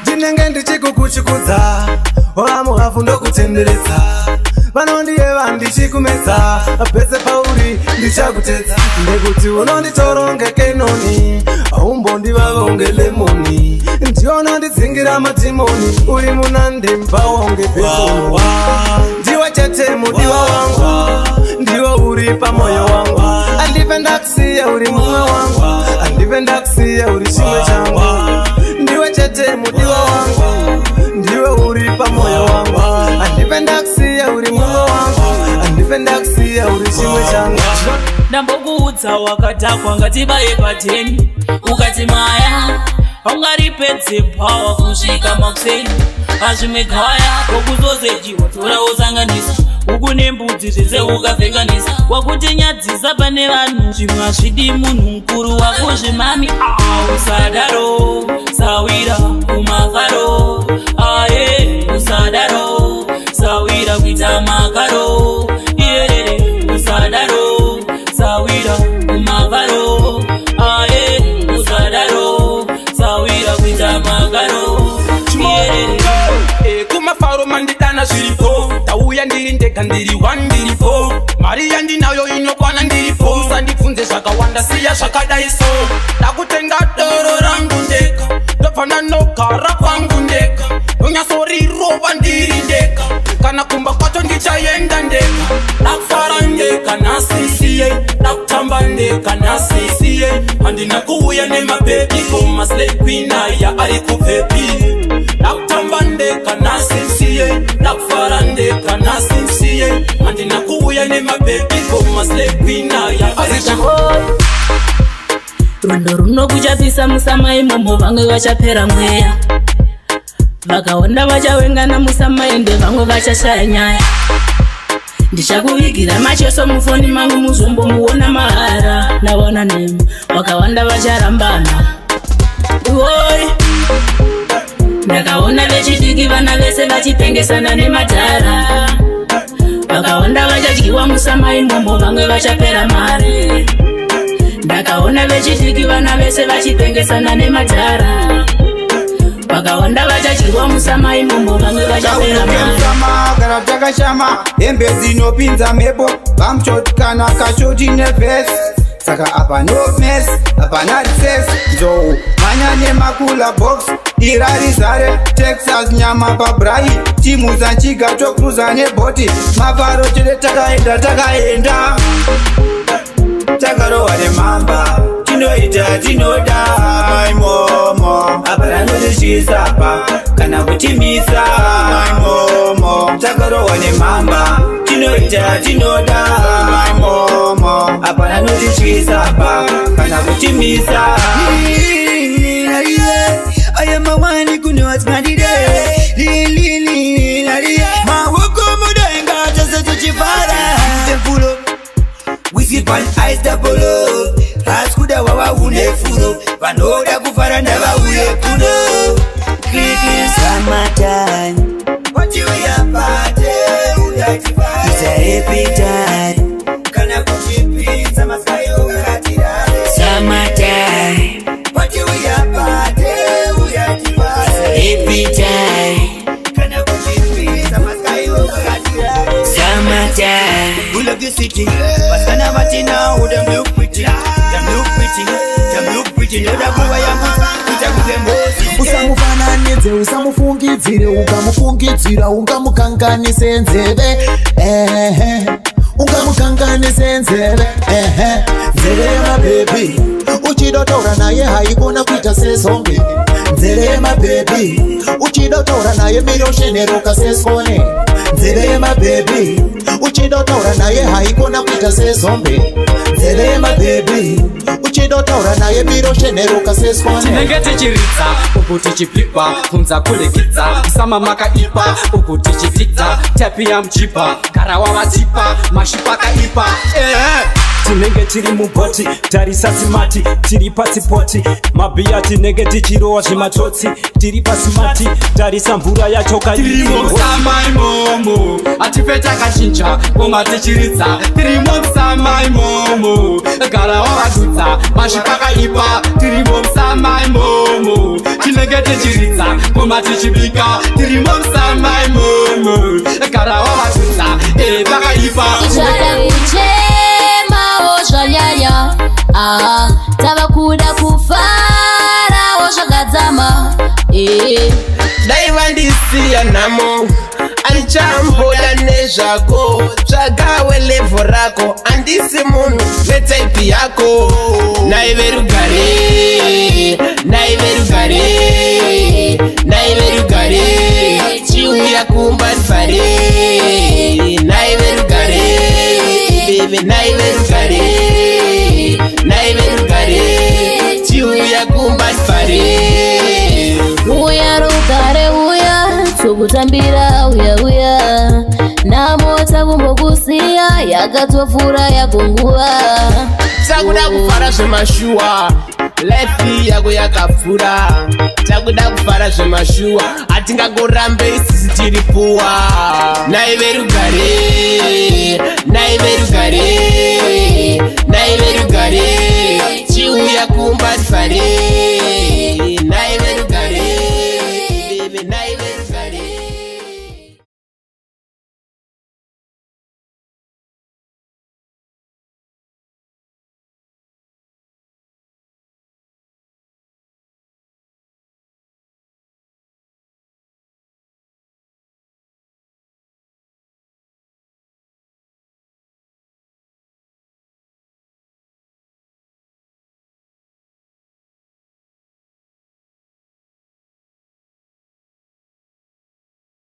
Ndinenge ndichikukuchikudza wamuhafu ndokutenderedza vanondiyeva ndichikumedza pese pauri ndichakutedza ndekuti unonditoronge kenoni aumbondivavonge lemoni ndionondidzingira matimoni uri munande mbawonge pesoni ndiwe chete mudiwa wangu ndiwe uri pamoyo wangu andive ndakusiya uri mumwe wangu andive ndakusiya uri chimwe changu ndiwe chete mudiwa wangu ndiwe uri pamoyo wangu andive ndakusiya uri mumwe wangu andive ndakusiya uri chimwe changu ndambokuudza wakatakwa ngatibaye pateni ukati maya haungaripedze pawa kusvika makuseni azvimwe gaya kokuzozejiwa tora wosanganisa uku nembudzi zvese ukavhenganisa wakuti nyadzisa pane vanhu zvimwe hazvidi munhu mukuru wako zvimami usadaro sawira kumafaro aye usadaro sawira kuita makaro iyerere usadaro sawira kumafaro aye usadaro sawira kuita makaro iyerere kumafaro mandidana zviripo tauya ndiri ndega ndiri wandiripo mari yandinayo inokwana ndiripo musandibvunze zvakawanda siya zvakadai so ndakutenga doro rangu ndega ndobvana nogara kwangu ndega nonyasorirova ndiri ndega kana kumba kwacho ndichaenda ndega ndakufara ndega nasisiye ndakutamba ndega nasisiye handina kuuya nemabhebi komaslekwinaya ari kubhebi ndakutamba ndega nasisiye ndakufara ndega nasisiye handina kuuya nemabhebi komaslekwinaya ari rundo runo kuchapisa musamai momo vamwe vachapera mweya vakawanda vachawengana musamaende vamwe vachashaya nyaya ndichakuvigira macheso mufoni mangu muzombomuona mahara navona nemu vakawanda vacharambana oi ndakaona vechidiki vana vese vachipengesana nemadhara vakawanda vachadyiwa musamai momo vamwe vachapera mari ndakaona vechidiki vana vese vachipengesana nemadhara vakawanda vachadyiwa musamai momo vamwe vachapera mari kana takashama hembe dzinopinza mhepo vamshoti kana kashoti nevhesi saka apa no mess apana recess nzou manya nemakula box irarizare texas nyama pabrai timu zanchiga tokruza nebhoti mafaro tede takaenda takarohwa nemamba tinoita tinoda maimomo apana nodishisapa kana kutimisa maimomo takarohwa nemamba tinoita tinoda maimomo apana nodishisapa kana kutimisa ayamawani kunowatsikandide mawokomodaenga tose tuchifara tefulo wisipan aistapolo raskuda wawahunefuro vanoda kufara ndavauye kuno Summertime, what you yapate uyatifara it's a happy time. kana kuchipisa masayo katirare Summertime, what you yapate uyatifara happy time. kana kuchipisa masayo katirare Summertime, we love the city basana batina them look pretty them look pretty them look pretty ndoda kuva yangu kuchakuze mbozi usamufananidze usamufungidzire ukamufungidzira ungamukanganise nzeve ungamukanganise nzeve nzeve yemabhebi uchidotora naye haikona kuita sezombe nzeve yemabhebi uchidotora naye mirosheneroka sesone nzeve yemabhebi uchidotora naye haikona kuita sezombe nzeve yemabhebi uchidotaura naye miro sheneruka seswa tinenge tichiridza uku tichipikwa kunza kulikidza sama makaipa uku tichitidza tepi ya mchipa garawa vatipa mashipa kaipa tinenge tiri mubhoti tarisa simati tiri pasipoti mabhiya tinenge tichirowa zvimatotsi tiri pasimati tarisa mvura yachoka imomo atife takachinja koma tichiridza tirimo msamaimomo garawa vadudza mashipa kaipa tirimo msamaimomo tinenge tichiridza koma tichibika tirimo msamaimomo garawa vadudza vakaipa zvanyanya tava kuda kufarawo zvakadzama dai vandisiya nhamo anichamboda nezvako tsvagawe levho rako handisi munhu vetaipi yako naive rugare naive rugare naive rugare chiuya kumba rivhare naive rugare naive rugare naive rugare chiuya kumba rivhare uya rugare uya tokutambira uya uya namota kumbokusiya yakatofura yakunguva takuda kufara zvemashuwa laifi yako yakapfura takuda kufara zvemashuwa hatingagorambe isisi tiri puwa naive rugare naive rugare naive rugare chiuya kumba rivhare